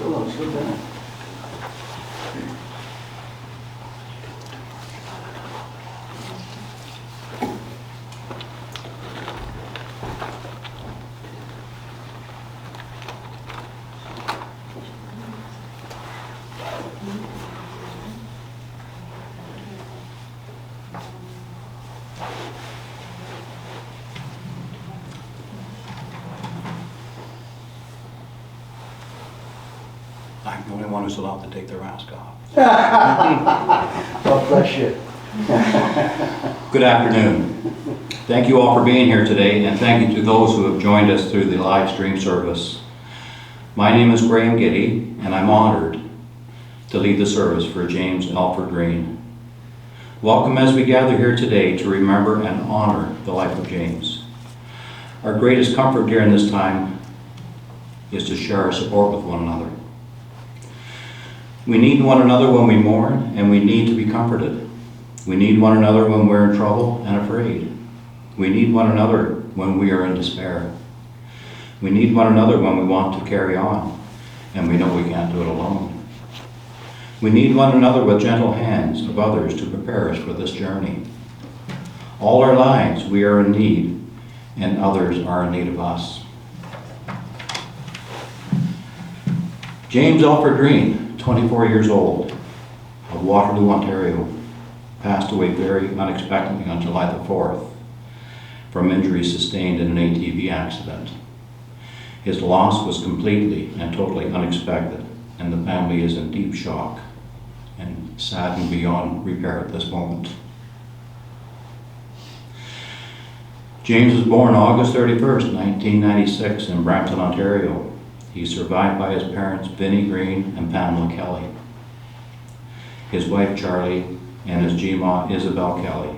Still looks good, doesn't it? I'm the only one who's allowed to take their mask off. God bless you. Good afternoon. Thank you all for being here today, and thank you to those who have joined us through the live stream service. My name is Graham Giddy, and I'm honored to lead the service for James Alford Green. Welcome as we gather here today to remember and honor the life of James. Our greatest comfort during this time is to share our support with one another. We need one another when we mourn, and we need to be comforted. We need one another when we're in trouble and afraid. We need one another when we are in despair. We need one another when we want to carry on, and we know we can't do it alone. We need one another with gentle hands of others to prepare us for this journey. All our lives we are in need, and others are in need of us. James Alford Green, 24 years old, of Waterloo, Ontario, passed away very unexpectedly on July the 4th from injuries sustained in an ATV accident. His loss was completely and totally unexpected, and the family is in deep shock and saddened beyond repair at this moment. James was born August 31st, 1996 in Brampton, Ontario. He's survived by his parents, Vinnie Green and Pamela Kelly, his wife, Charlie, and his G-Ma, Isabel Kelly,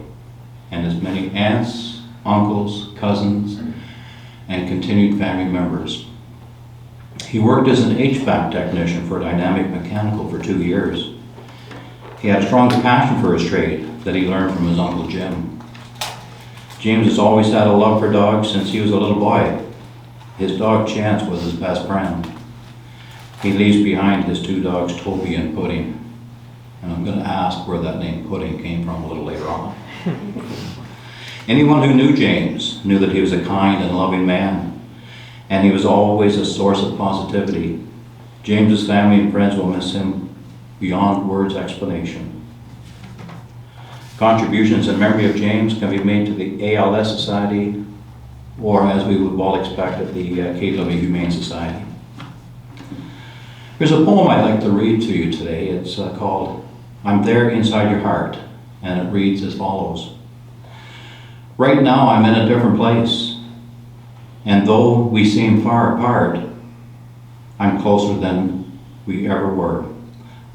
and his many aunts, uncles, cousins, and continued family members. He worked as an HVAC technician for Dynamic Mechanical for 2 years. He had a strong passion for his trade that he learned from his Uncle Jim. James has always had a love for dogs since he was a little boy. His dog Chance was his best friend. He leaves behind his 2 dogs, Toby and Pudding. And I'm going to ask where that name Pudding came from a little later on. Anyone who knew James knew that he was a kind and loving man, and he was always a source of positivity. James's family and friends will miss him beyond words' explanation. Contributions in memory of James can be made to the ALS Society, or as we would all expect at the KW Humane Society. There's a poem I'd like to read to you today. It's called I'm There Inside Your Heart, and it reads as follows. Right now I'm in a different place, and though we seem far apart, I'm closer than we ever were.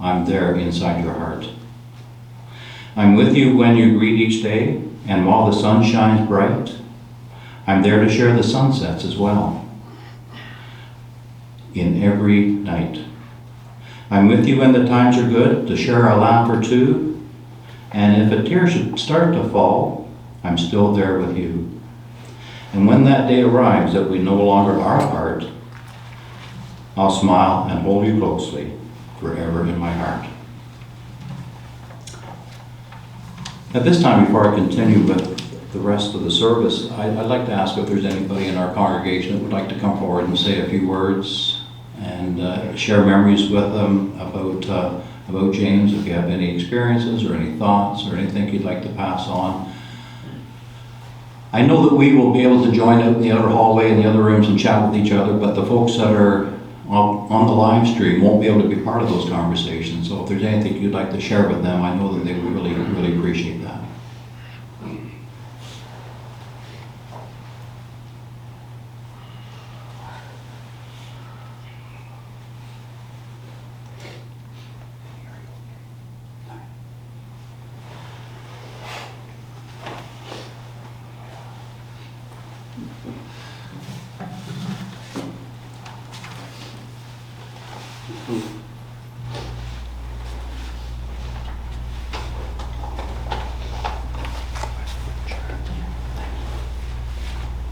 I'm there inside your heart. I'm with you when you greet each day, and while the sun shines bright, I'm there to share the sunsets as well, in every night. I'm with you when the times are good, to share a laugh or two, and if a tear should start to fall, I'm still there with you. And when that day arrives that we no longer are apart, I'll smile and hold you closely, forever in my heart. At this time, before I continue with the rest of the service, I'd like to ask if there's anybody in our congregation that would like to come forward and say a few words and share memories with them about James, if you have any experiences or any thoughts or anything you'd like to pass on. I know that we will be able to join out in the other hallway and the other rooms and chat with each other, but the folks that are on the live stream won't be able to be part of those conversations. So if there's anything you'd like to share with them, I know that they would really, really appreciate that.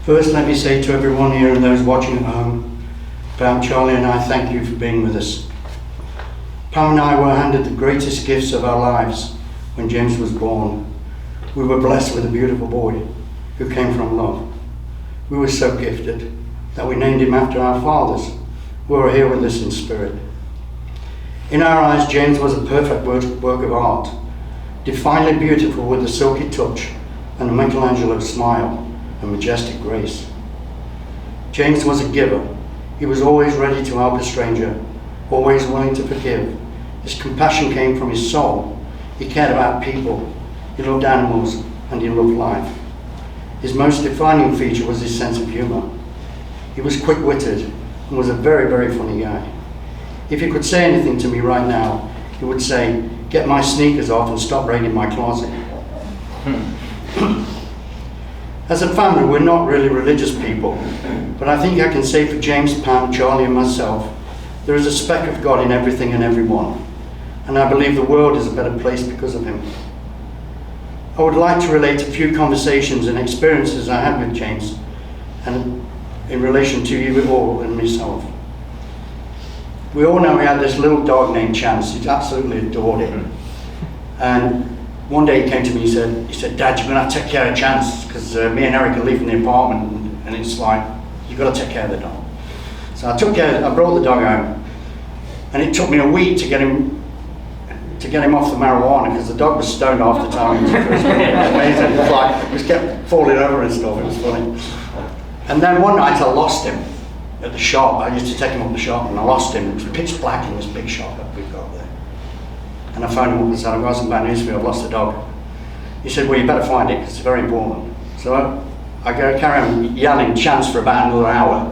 First, let me say to everyone here and those watching at home, Graham, Charlie and I thank you for being with us Pam and I were handed the greatest gifts of our lives when James was born. We were blessed with a beautiful boy who came from love. We were so gifted that we named him after our fathers who are here with us in spirit. In our eyes, James was a perfect work of art, divinely beautiful with a silky touch and a Michelangelo smile and majestic grace. James was a giver. He was always ready to help a stranger, always willing to forgive. His compassion came from his soul. He cared about people. He loved animals and he loved life. His most defining feature was his sense of humor. He was quick-witted and was a very, very funny guy. If he could say anything to me right now, he would say, "Get my sneakers off and stop raiding my closet." As a family, we're not really religious people, but I think I can say for James, Pam, Charlie and myself, there is a speck of God in everything and everyone, and I believe the world is a better place because of him. I would like to relate a few conversations and experiences I had with James, and in relation to you all and myself. We all know we had this little dog named Chance. He absolutely adored him. And one day he came to me, he said, "Dad, you're going to have to take care of Chance, because me and Eric are leaving the apartment, and it's like, you've got to take care of the dog." So I brought the dog home, and it took me a week to get him off the marijuana, because the dog was stoned half the time. It was amazing. It was like, he just kept falling over and stuff. It was funny. And then one night I lost him at the shop. I used to take him up the shop, and I lost him. It was pitch black in this big shop that we've got there. And I phoned him up and said, "I've got some bad news for you, I've lost the dog." He said, "Well, you better find it, because it's very important." So I carry on yelling Chance for about another hour.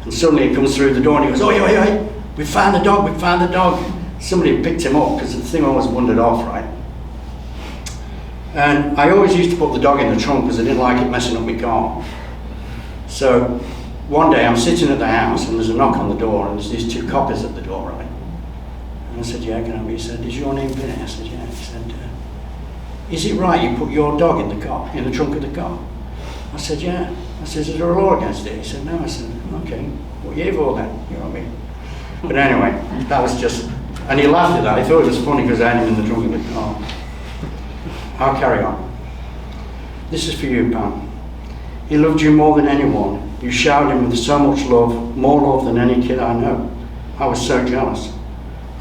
And suddenly he comes through the door and he goes, "Oi, oi, oi, we found the dog, we found the dog." Somebody picked him up, because the thing always wandered off, right? And I always used to put the dog in the trunk because I didn't like it messing up my car. So one day I'm sitting at the house and there's a knock on the door, and there's these two coppers at the door, right? And I said, "Yeah, can I be?" He said, "Is your name Vinny?" I said, "Yeah." He said, "Is it right you put your dog in the car, in the trunk of the car?" I said, "Yeah." I said, "Is there a law against it?" He said, "No." I said, "Okay, what are you here for then?" You know what I mean? But anyway, that was just, and he laughed at that. He thought it was funny because I had him in the trunk of the car. I'll carry on. This is for you, Pam. He loved you more than anyone. You showered him with so much love, more love than any kid I know. I was so jealous.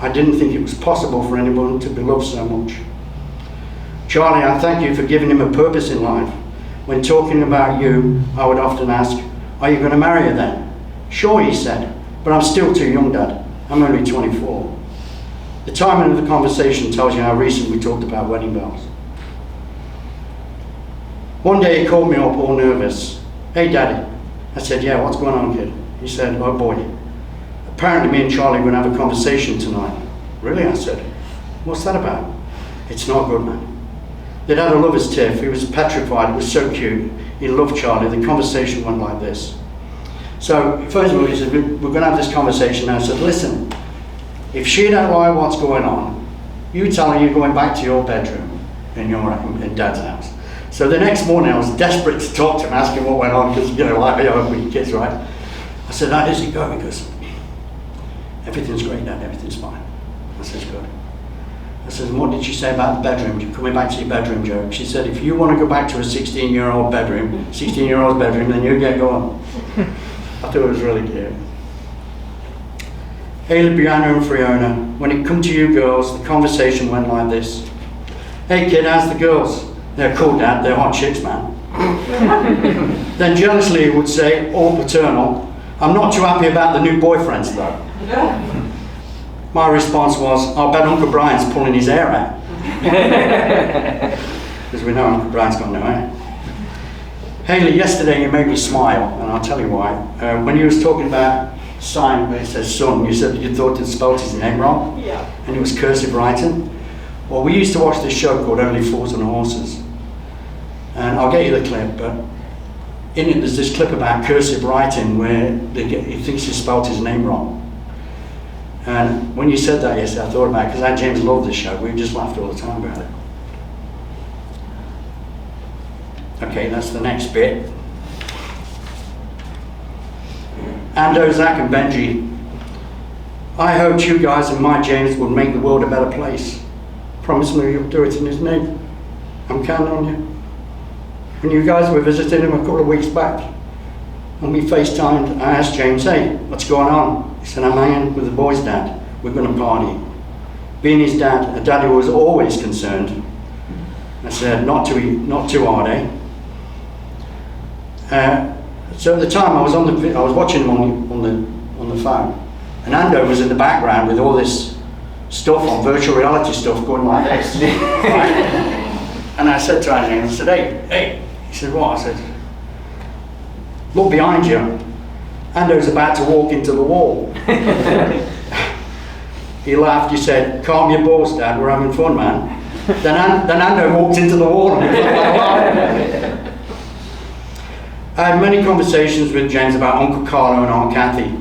I didn't think it was possible for anyone to be loved so much. Charlie, I thank you for giving him a purpose in life. When talking about you, I would often ask, "Are you going to marry her then?" "Sure," he said, "but I'm still too young, Dad. I'm only 24. The timing of the conversation tells you how recent we talked about wedding bells. One day he called me up all nervous. "Hey, Daddy." I said, "Yeah, what's going on, kid?" He said, "Oh boy, apparently me and Charlie are going to have a conversation tonight." "Really?" I said. "What's that about?" "It's not good, man." They'd had a lover's tiff. He was petrified. It was so cute. He loved Charlie. The conversation went like this. So, first of all, he said, "We're going to have this conversation." I said, "Listen, if she don't like what's going on, you tell her you're going back to your bedroom in Dad's house." So the next morning I was desperate to talk to him, ask him what went on, because, like me, I'm with kids, right? I said, "How does it go?" He goes, "Everything's great, Dad, everything's fine." I said, "Good." I said, "And what did she say about the bedroom? You're coming back to your bedroom, Joe?" She said, "If you want to go back to a 16-year-old's bedroom, then you get going." I thought it was really cute. Hayley, Brianna and Fiona, when it come to you girls, the conversation went like this. "Hey kid, how's the girls?" "They're cool, Dad, they're hot chicks, man." Then jealously he would say, all paternal, "I'm not too happy about the new boyfriends though." My response was, "I'll bet Uncle Brian's pulling his hair out." Because we know Uncle Brian's got no hair. Hayley, yesterday you made me smile, and I'll tell you why. When you was talking about sign where it says son, you said that you thought it spelled his name wrong. Yeah. And it was cursive writing. Well, we used to watch this show called Only Fools and Horses. And I'll get you the clip, but in it there's this clip about cursive writing where he thinks he spelled his name wrong. And when you said that yesterday, I thought about it, because I and James loved this show. We just laughed all the time about it. Okay, that's the next bit. Ando, Zach and Benji I hoped you guys and my James would make the world a better place. Promise me you'll do it in his name. I'm counting on you. When you guys were visiting him a couple of weeks back, when we FaceTimed, I asked James, hey, what's going on? He said, I'm hanging with the boys, Dad. We're going to party. Being his dad, a dad who was always concerned, I said, not too hard, eh? So at the time, I was watching him on the phone, and Ando was in the background with all this stuff on virtual reality stuff going like this. Right? And I said to Andy, I said, hey. He said, what? I said, look behind you. Ando's about to walk into the wall. He laughed. He said, calm your balls, Dad. We're having fun, man. Then Ando walked into the wall, and we felt like laughing. I had many conversations with James about Uncle Carlo and Aunt Kathy.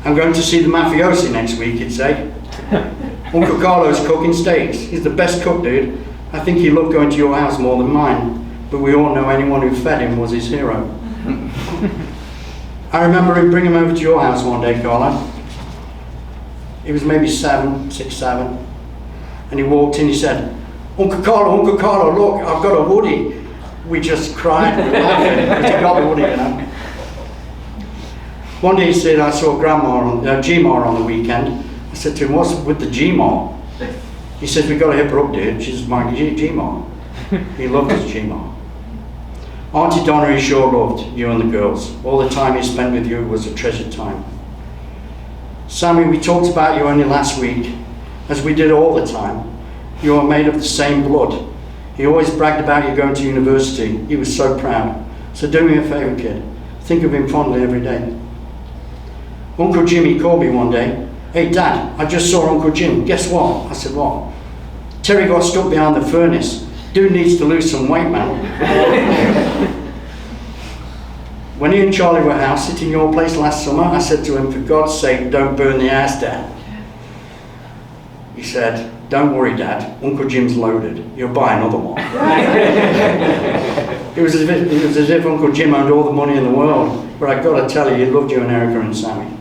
I'm going to see the mafiosi next week, he'd say. Uncle Carlo's cooking steaks. He's the best cook, dude. I think he loved going to your house more than mine, but we all know anyone who fed him was his hero. I remember him bringing him over to your house one day, Carlo. He was maybe 6, 7, and he walked in, he said, Uncle Carlo, look, I've got a Woody. We just cried and laughing because he got the Woody, you know. One day he said, I saw G-Ma on the weekend. I said to him, what's with the G-Ma? He says, we got to hip her up, dude. She's my G-Ma. He loved his G-Ma. Auntie Donna, he sure loved you and the girls. All the time he spent with you was a treasured time. Sammy, we talked about you only last week, as we did all the time. You are made of the same blood. He always bragged about you going to university. He was so proud. So do me a favor, kid. Think of him fondly every day. Uncle Jimmy called me one day. Hey, Dad, I just saw Uncle Jim. Guess what? I said, what? Terry got stuck behind the furnace. Dude needs to lose some weight, man. When he and Charlie were house sitting in your place last summer, I said to him, for God's sake, don't burn the house down. He said, don't worry, Dad, Uncle Jim's loaded. You'll buy another one. It was as if Uncle Jim owned all the money in the world. But I got to tell you, he loved you and Erica and Sammy.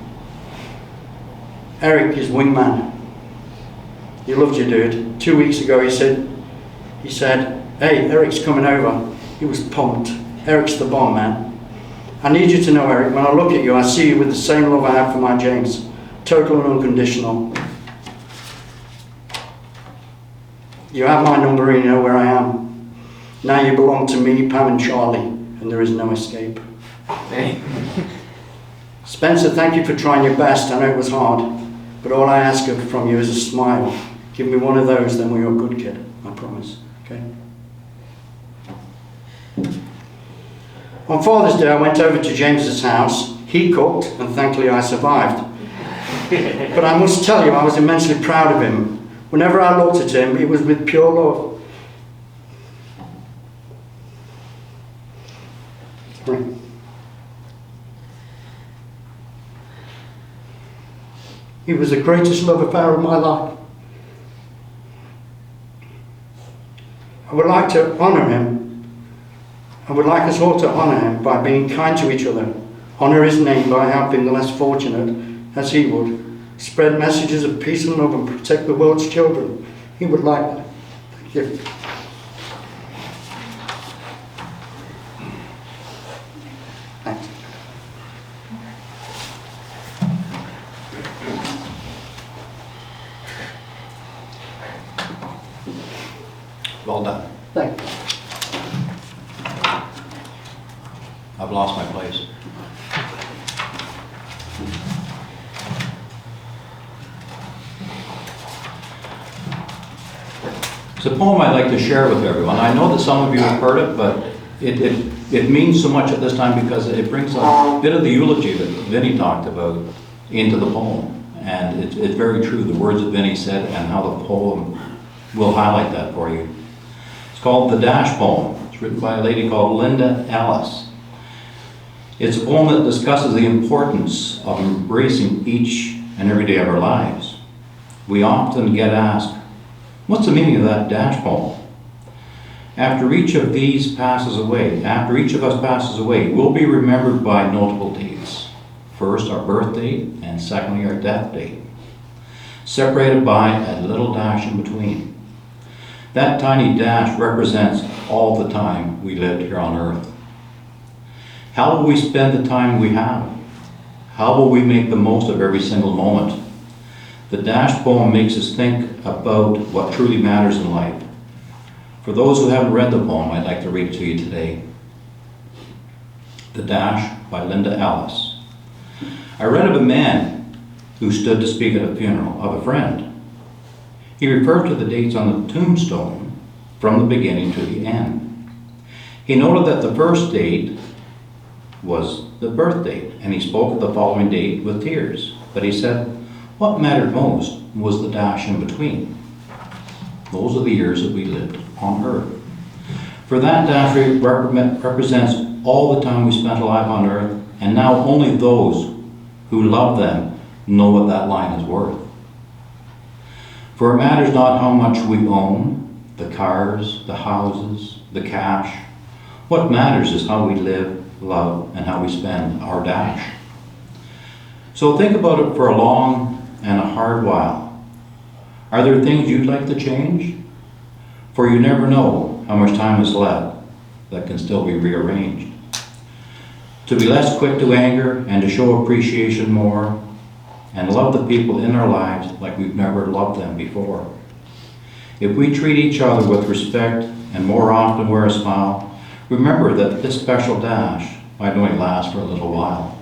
Eric is wingman. He loved you, dude. 2 weeks ago he said, hey, Eric's coming over. He was pumped. Eric's the bomb, man. I need you to know, Eric, when I look at you, I see you with the same love I have for my James. Total and unconditional. You have my number and you know where I am. Now you belong to me, Pam and Charlie, and there is no escape. Spencer, thank you for trying your best. I know it was hard, but all I ask from you is a smile. Give me one of those, then we're a good kid. I promise. Okay? On Father's Day, I went over to James's house. He cooked, and thankfully I survived. But I must tell you, I was immensely proud of him. Whenever I looked at him, it was with pure love. He was the greatest love affair of my life. I would like to honour him. I would like us all to honour him by being kind to each other. Honour his name by helping the less fortunate as he would. Spread messages of peace and love and protect the world's children. He would like that. Thank you. Thanks. Well done. Thank you. I've lost my place. It's a poem I'd like to share with everyone. I know that some of you have heard it, but it means so much at this time because it brings a bit of the eulogy that Vinny talked about into the poem. And it's very true, the words that Vinny said and how the poem will highlight that for you. It's called The Dash Poem. It's written by a lady called Linda Ellis. It's a poem that discusses the importance of embracing each and every day of our lives. We often get asked, what's the meaning of that dash poem? After each of us passes away, we'll be remembered by notable dates. First, our birth date, and secondly, our death date. separated by a little dash in between. That tiny dash represents all the time we lived here on earth. How will we spend the time we have? How will we make the most of every single moment? The Dash poem makes us think about what truly matters in life. For those who haven't read the poem, I'd like to read it to you today. The Dash by Linda Ellis. I read of a man who stood to speak at a funeral of a friend. He referred to the dates on the tombstone from the beginning to the end. He noted that the first date was the birth date, and he spoke of the following date with tears. But he said, what mattered most was the dash in between. Those are the years that we lived on earth. For that dash represents all the time we spent alive on earth, and now only those who love them know what that line is worth. For it matters not how much we own, the cars, the houses, the cash. What matters is how we live, love, and how we spend our dash. So think about it for a long and a hard while. Are there things you'd like to change? For you never know how much time is left that can still be rearranged. To be less quick to anger and to show appreciation more, and love the people in our lives like we've never loved them before. If we treat each other with respect and more often wear a smile, remember that this special dash might only last for a little while.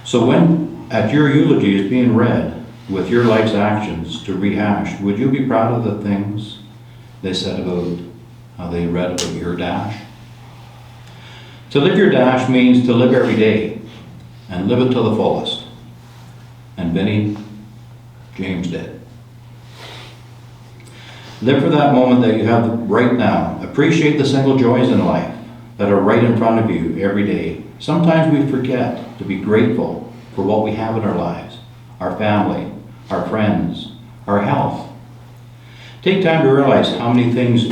So when at your eulogy is being read with your life's actions to rehash, would you be proud of the things they said about how they read about your dash? To live your dash means to live every day and live it to the fullest. And Vinnie, James did. Live for that moment that you have right now. Appreciate the simple joys in life that are right in front of you every day. Sometimes we forget to be grateful for what we have in our lives, our family, our friends, our health. Take time to realize how many things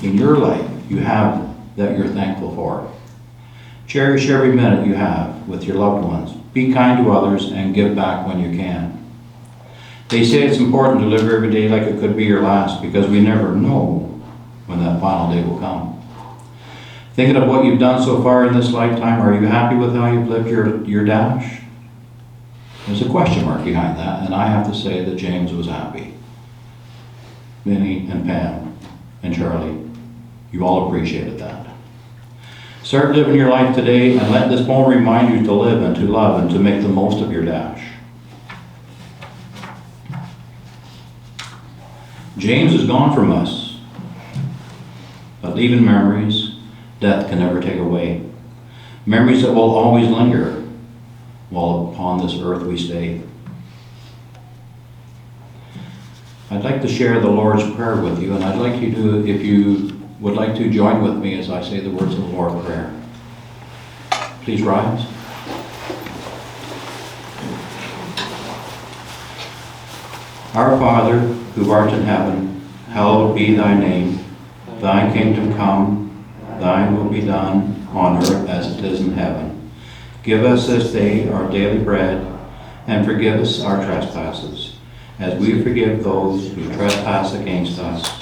in your life you have that you're thankful for. Cherish every minute you have with your loved ones. Be kind to others and give back when you can. They say it's important to live every day like it could be your last because we never know when that final day will come. Thinking of what you've done so far in this lifetime, are you happy with how you've lived your dash? There's a question mark behind that, and I have to say that James was happy. Vinnie and Pam and Charlie, you all appreciated that. Start living your life today and let this poem remind you to live and to love and to make the most of your dash. James is gone from us, but leaving memories death can never take away. Memories that will always linger while upon this earth we stay. I'd like to share the Lord's Prayer with you, and I'd like you to, if you would like to join with me as I say the words of the Lord's Prayer. Please rise. Our Father, who art in heaven, hallowed be thy name. Thy kingdom come, thine will be done on earth as it is in heaven. Give us this day our daily bread, and forgive us our trespasses, as we forgive those who trespass against us.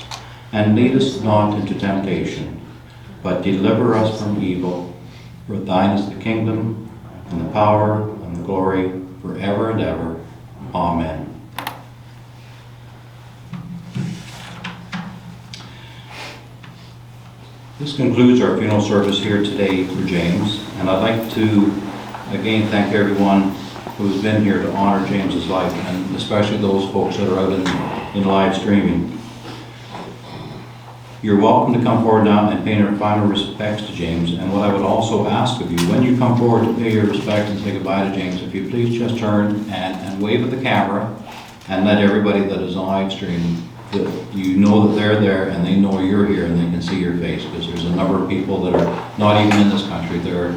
And lead us not into temptation, but deliver us from evil. For thine is the kingdom, and the power, and the glory, forever and ever. Amen. This concludes our funeral service here today for James, and I'd like to again thank everyone who's been here to honor James's life, and especially those folks that are out in live streaming. You're welcome to come forward now and pay our final respects to James. And what I would also ask of you, when you come forward to pay your respects and say goodbye to James, if you please just turn and wave at the camera and let everybody that is on live stream, that you know that they're there and they know you're here and they can see your face, because there's a number of people that are not even in this country. They're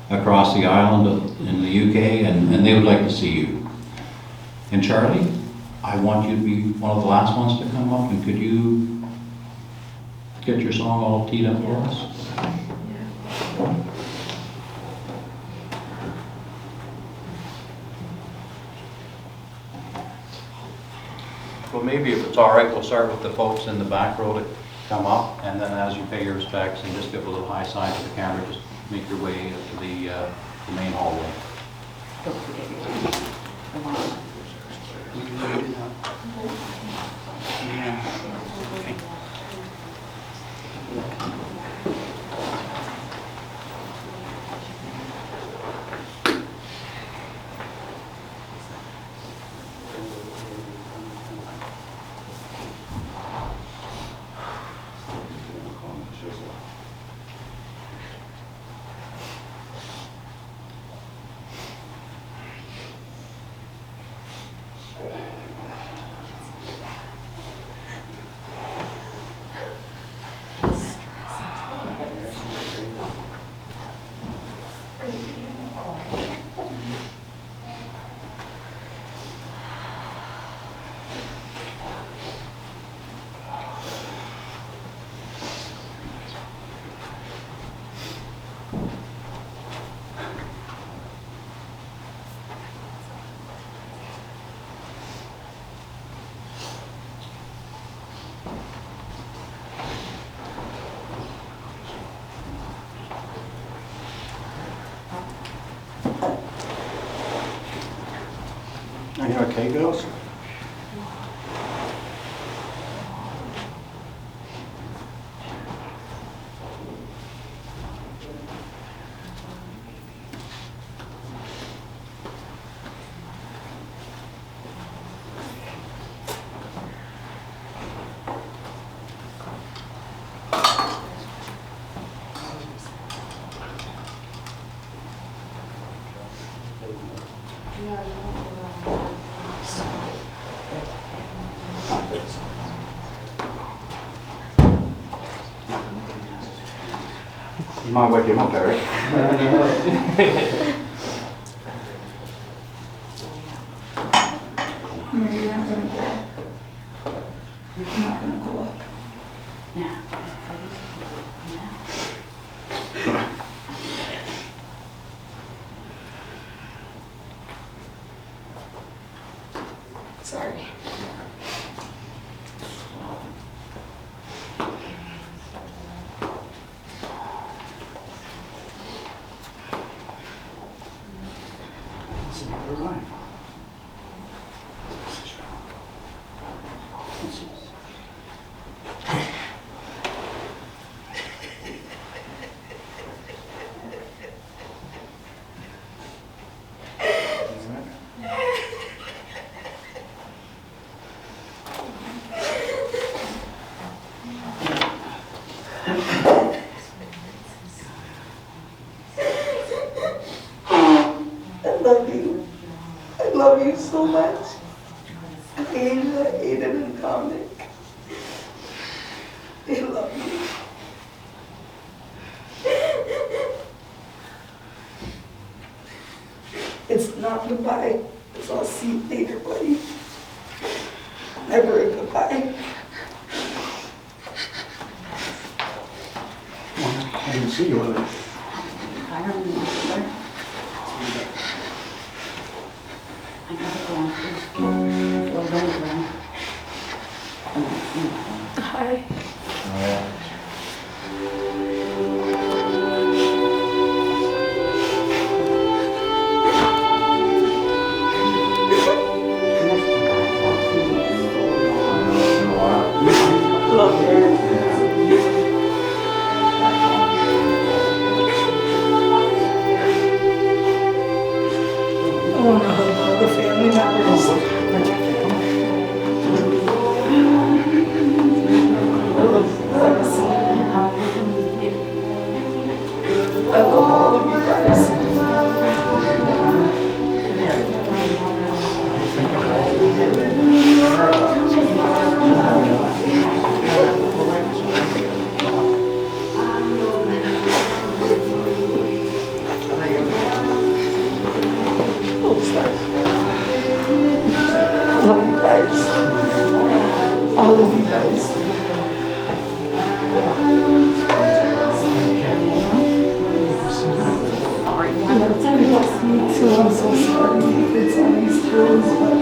across the island in the UK and they would like to see you. And Charlie, I want you to be one of the last ones to come up, and could you get your song all teed up for us? Well, maybe if it's all right, we'll start with the folks in the back row to come up, and then as you pay your respects and just give a little high sign to the camera, just make your way to the main hallway. Don't forget your the wine. We can do that. Yeah. Okay. Are you okay, girls? You might wake him up, Eric. No, you're not gonna go. You're not gonna go up. Now. Sorry. All right. I love you. I love you so much. Angela, Aiden, and Dominic. They love you. It's not goodbye. It's I'll see you later, buddy. Never a goodbye. I didn't see you earlier. I don't remember. I gotta go on first. Well, don't run. Hi. Love you. I want to hug all the family members. I love all of you guys. I love you guys. All of you guys. Me too. I'm so sorry. It's on these terms, but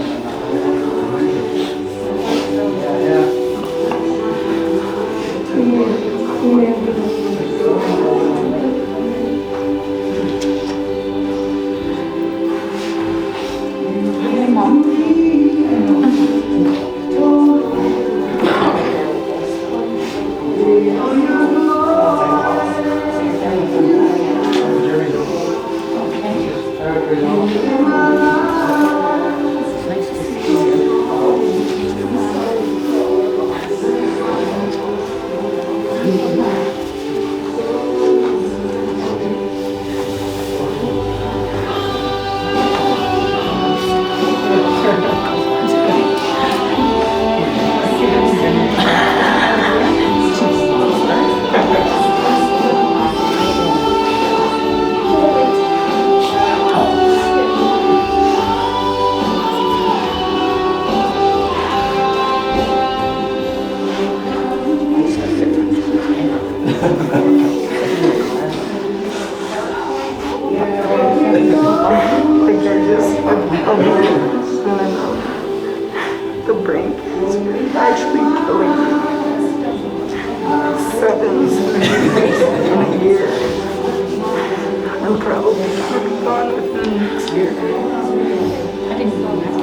actually killing 7 in a year. I'm probably gonna be gone within next year. I didn't know that.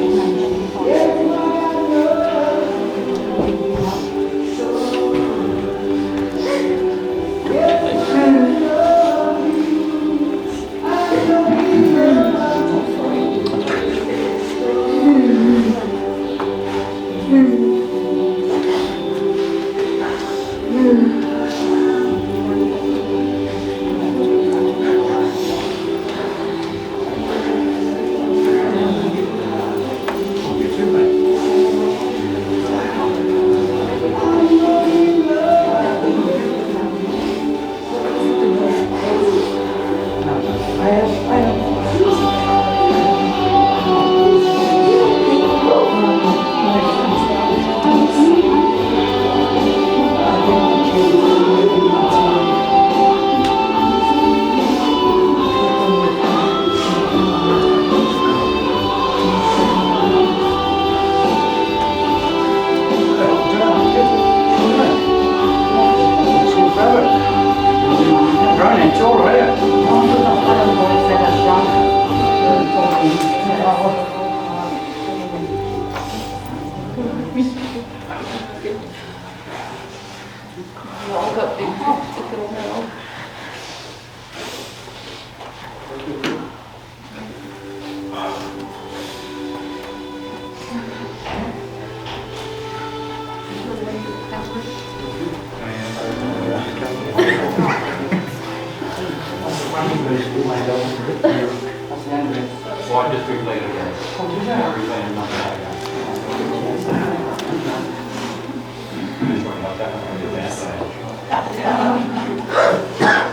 Well, I just replayed it again. Replayed it, nothing like that.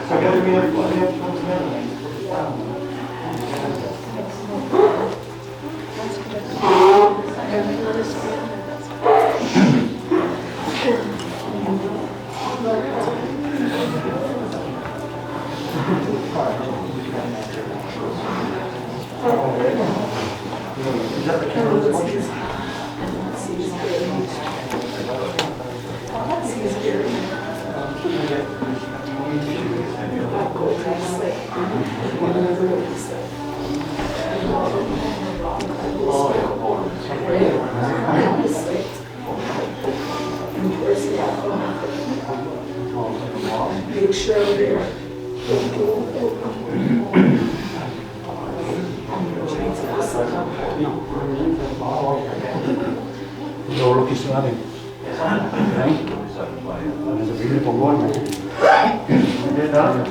So what do we have to put together? Is that the camera? Make sure they're Overlook is flooding. There's a beautiful morning. You did that?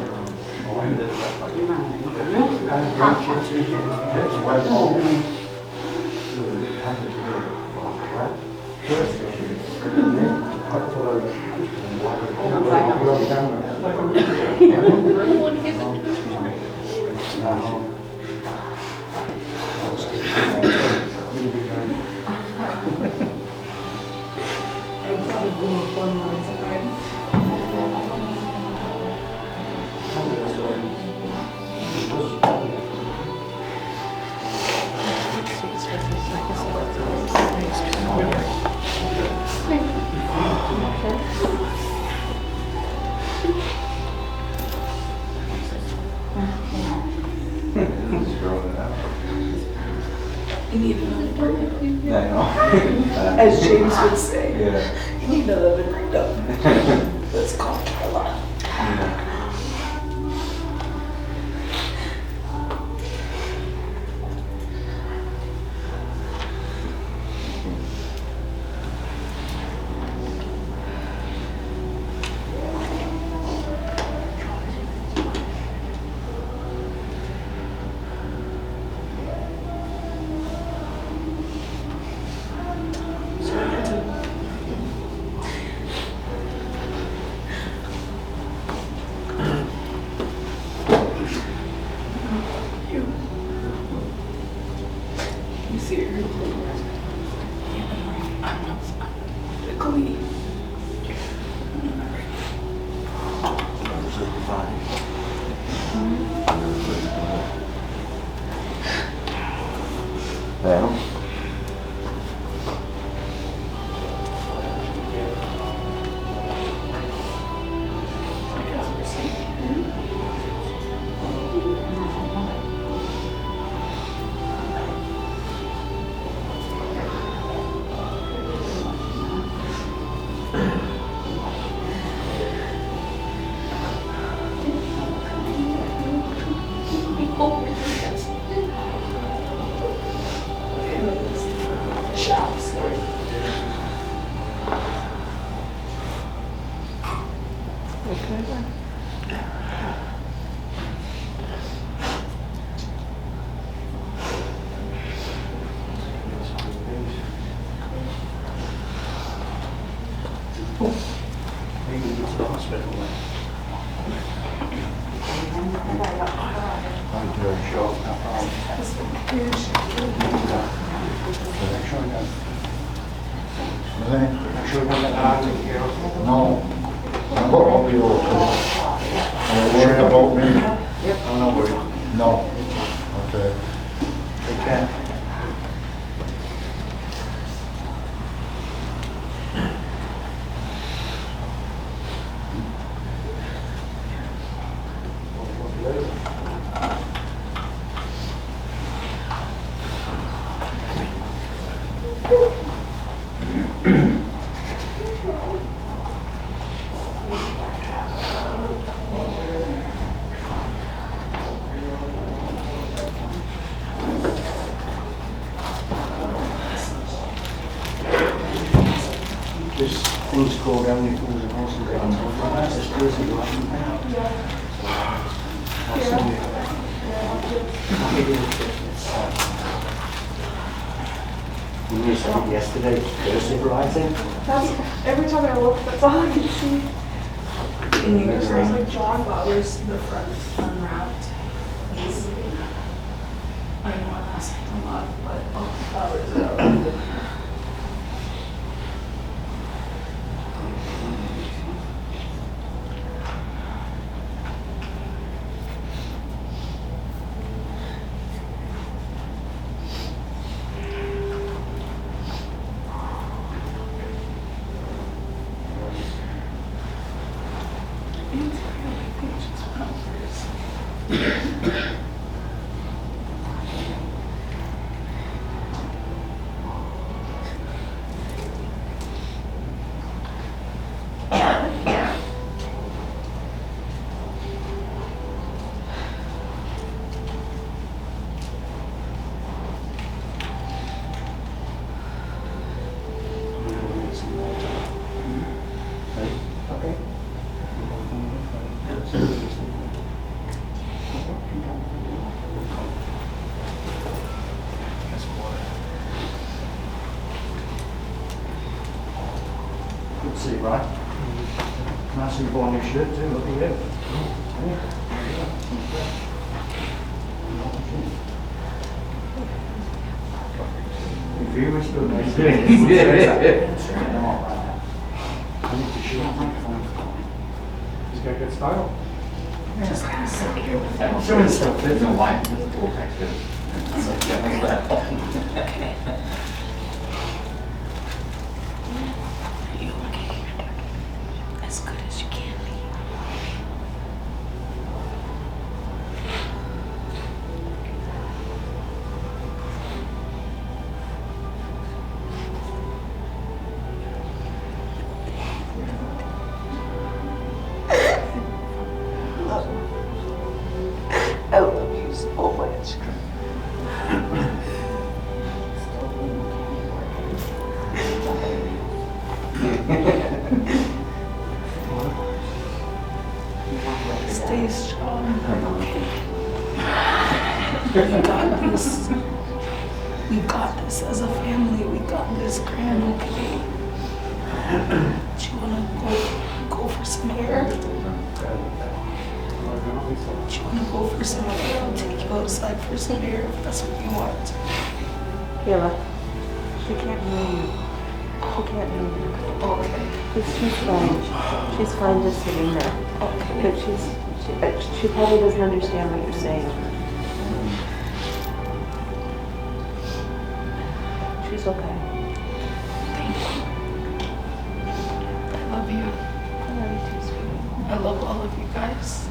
You need another partner. I know. As James would say, Yeah. you need another freedom. Let's call Carla. Yeah. You see her? Quickly. Well, Maybe it's the hospital. I'm doing sure. No. I'm gonna be okay. Are you worried about me? I'm not worried. No. Okay. Take care. This thing's called Only Fools and Horses around. This Jersey go up and down. I'll send you. I'll give you a tip. You knew something yesterday, cursive writing. That's, every time I look, that's all I can see. There's like John Butler's The Front Unwrapped. He's, I don't know what last time I'm on, but that was Okay. Good to see you, right? Nice and born new shirt too, look at you. If you were still nice. I need to shoot my phone. He's got good style. Showing stuff, there's no light. as good as you can be. I love you so much. Stay strong. We got this. We got this as a family. We got this, Gran, okay? Do you wanna go for some air? Do you wanna go for some air? I'll take you outside for some air if that's what you want. Kayla, she can't hear you. She can't hear you. Okay. She's fine. She's fine just sitting there. Okay. But she probably doesn't understand what you're saying. She's okay. Thank you. I love you. I love you too, sweetie. I love all of you guys.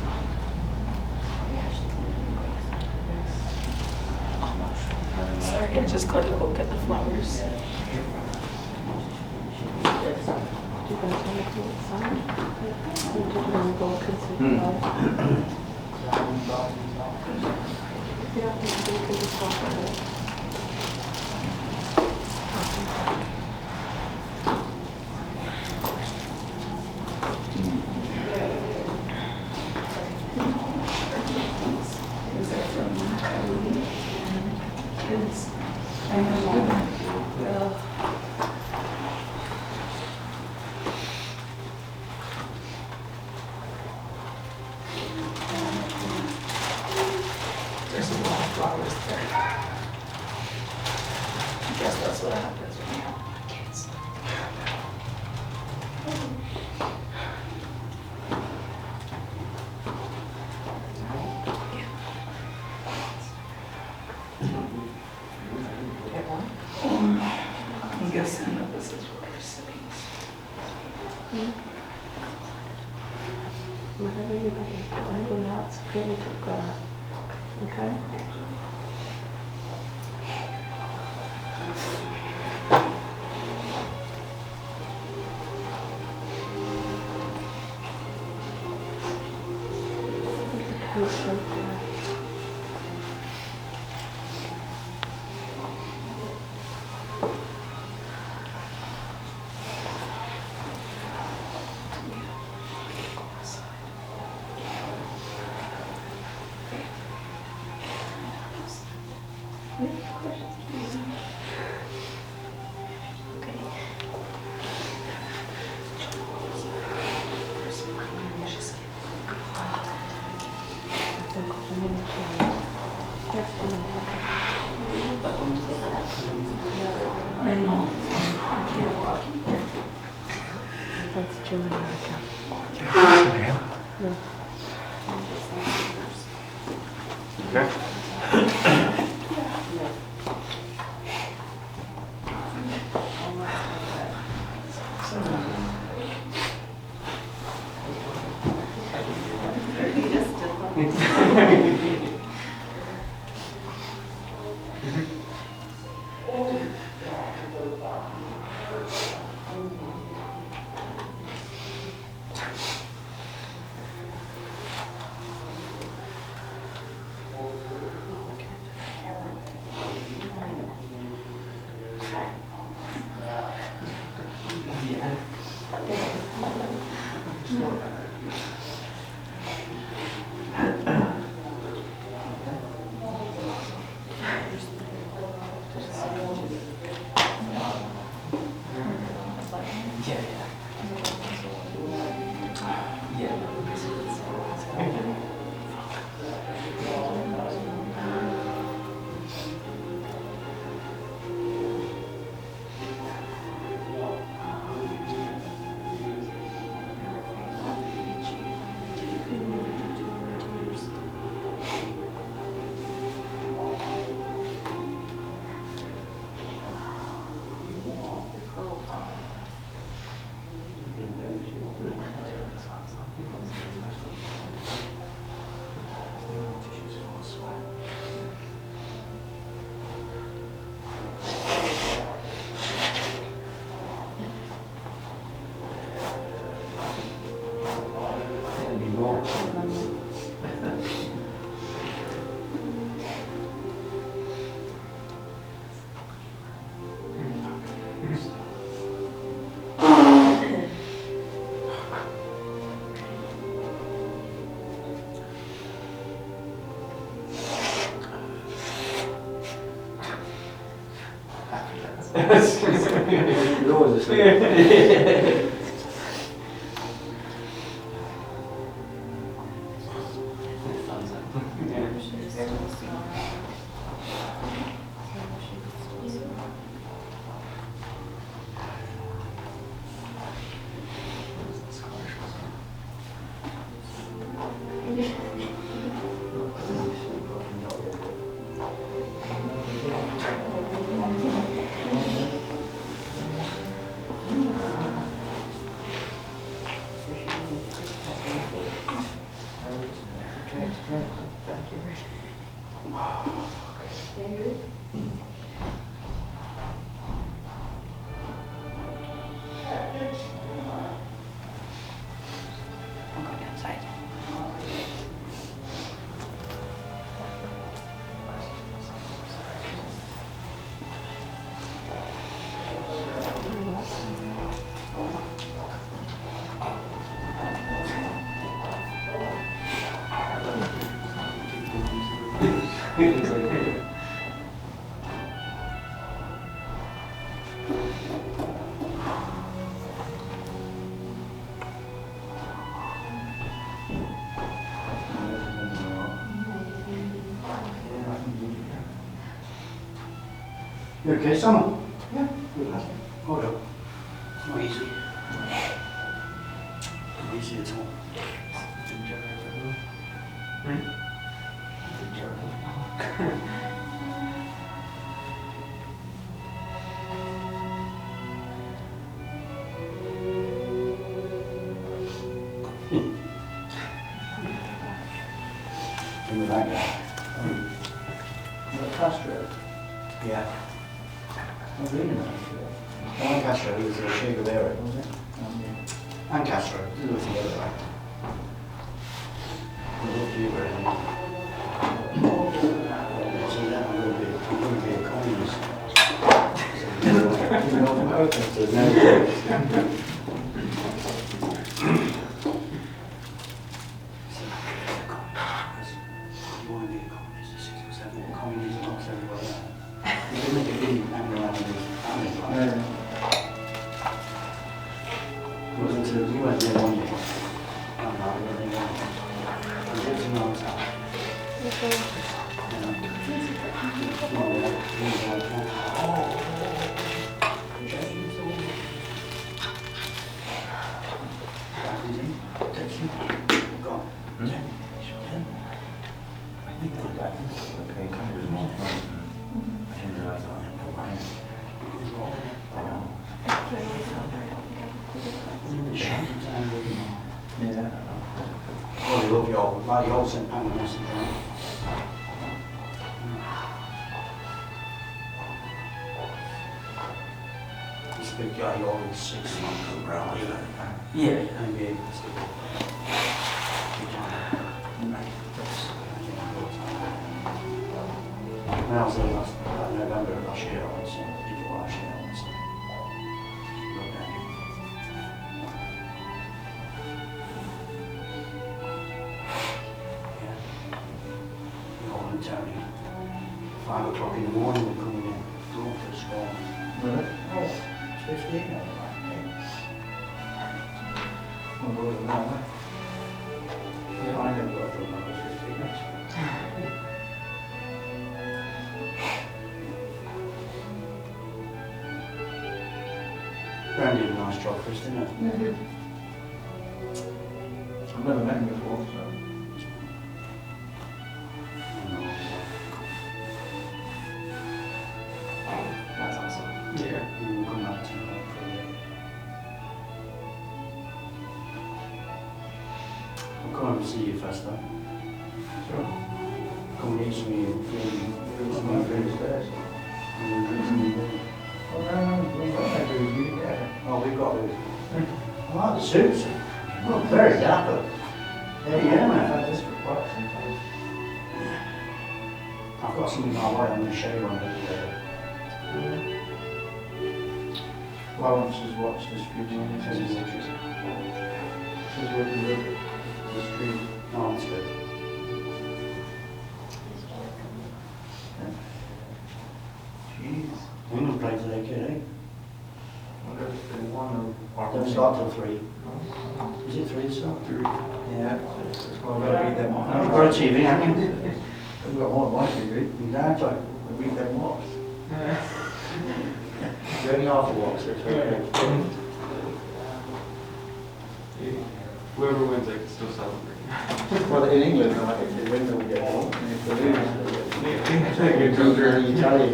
Sorry, I just gotta go get the flowers. Do you guys want to go outside? Or do you want to go up and say goodbye? If you don't need to, you can just walk away. guess that's what happens when you have kids. I'm guessing that this is where we're sitting. Whatever you're ready, whatever that's really to God. Okay? I know. That's Jim America. Okay. I'm going outside. You okay, Summer? Yeah. Good lad. Hold up. It's not easy. Not easy at all. Who was that guy? The Castro. Yeah. Not really nice. Juan Castro, he was a Che Guevara. Was it? And Castro, they were together, right? They loved you very much. See that? I'm going to be a communist. You know, America. So no. You want to be a communist? He says, "Because everyone communism knocks everybody out." You can make a big hanging around with his family, right? Yeah. We went there one day. I'm not really going. We lived in our town. Yeah. Oh, they love you all. Like you all sent Pam a message, right? This big guy, he always 6 months around here. Yeah. Maybe 8 months ago. When I was there last November last year, I was before last year, I was looked at you. Yeah. You all in town here. 5 o'clock in the morning, we're coming in, drunk to school. Really? Oh, it's 15 now, right? Well, more than that, huh? Yeah, I never got to another 15 minutes. Brandy did a nice job for us, didn't it? I've never met him before, so. That's awesome. Yeah. We'll come back to that for a bit. I'll come and see you first, though. Sure. Come and eat some of your food. It's my favorite stairs. Oh, no, we got that dude, you didn't get it. Oh, we've got those. I like the suits. Oh, very dapper. Yeah, man. I've had this for quite some time. I've got something my way I'm going to show you on it. Lawrence has watched this video and he says he's interested. Says what you look at the street. Oh, that's good. Jeez. England played today, kid, eh? Wonder if they won or... Don't start till 3. Is it 3 to start? Yeah. Well, we've got to beat them off. You've got a TV, haven't you? We've got more than one TV. Exactly. We beat them off. It's only half a walk, so it's okay. Whoever wins, I can still celebrate. Well, in England, like, if they win, they'll get one. And if they lose, they'll get Yeah. two. The Italian,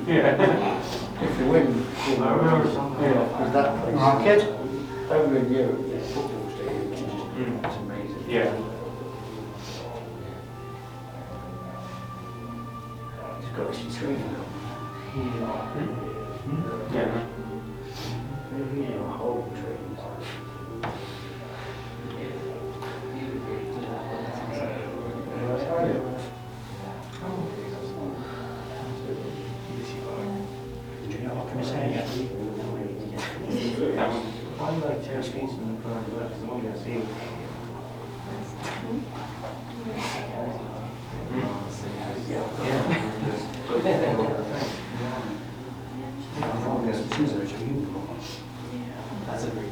Yeah. if they win, I remember something. yeah, is that place? Alright, kid? Over in Europe, the football stadium, which is it's amazing. Yeah. It's got some screen. Yeah. Maybe a whole train. Did you know what can I say? That one. I like tailgates in the front, but that's the one I see. That's a great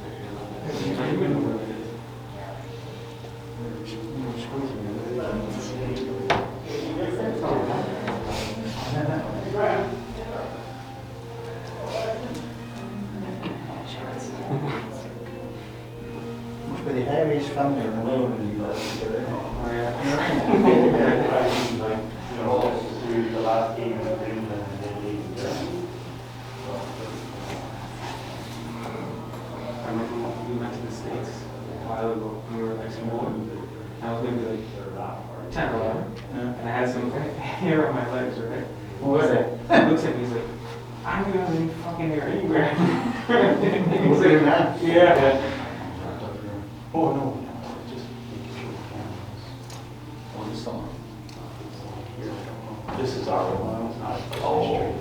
his family alone and he got together. Oh, yeah. Yeah, like, you know, through the last game of Greenland and then leaving. I remember when we went to the States a while ago, when we were like small. I was maybe like 10 or 11, and I had some hair on my legs, right? What was it? He looks at me, he's like, I don't have any fucking hair anywhere. Was it a man? Yeah. Oh, no. Just On the summer. This is our one, it's not. Oh.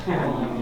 yeah.